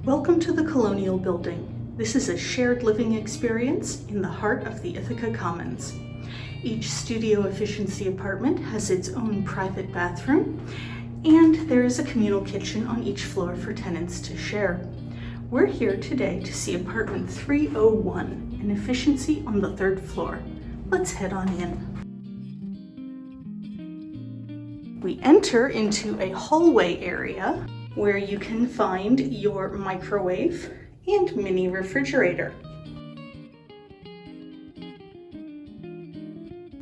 Welcome to the Colonial building. This is a shared living experience in the heart of the Ithaca Commons. Each studio efficiency apartment has its own private bathroom, and there is a communal kitchen on each floor for tenants to share. We're here today to see apartment 301, an efficiency on the third floor. Let's head on in. We enter into a hallway area where you can find your microwave and mini refrigerator.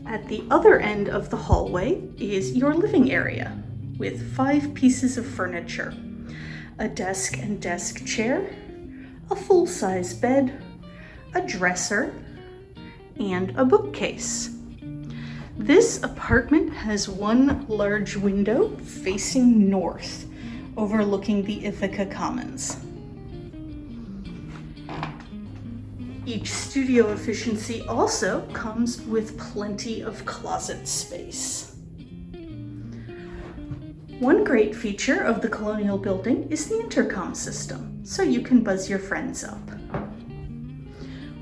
At the other end of the hallway is your living area with 5 pieces of furniture, a desk and desk chair, a full-size bed, a dresser, and a bookcase. This apartment has one large window facing north, overlooking the Ithaca Commons. Each studio efficiency also comes with plenty of closet space. One great feature of the Colonial building is the intercom system, so you can buzz your friends up.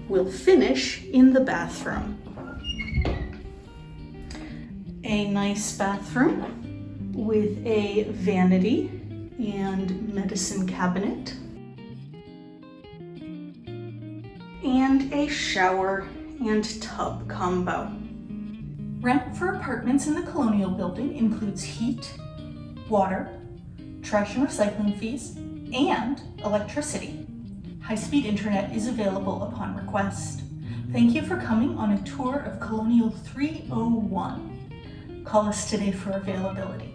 We'll finish in the bathroom. A nice bathroom with a vanity and medicine cabinet, and a shower and tub combo. Rent for apartments in the Colonial building includes heat, water, trash and recycling fees, and electricity. High-speed internet is available upon request. Thank you for coming on a tour of Colonial 301. Call us today for availability.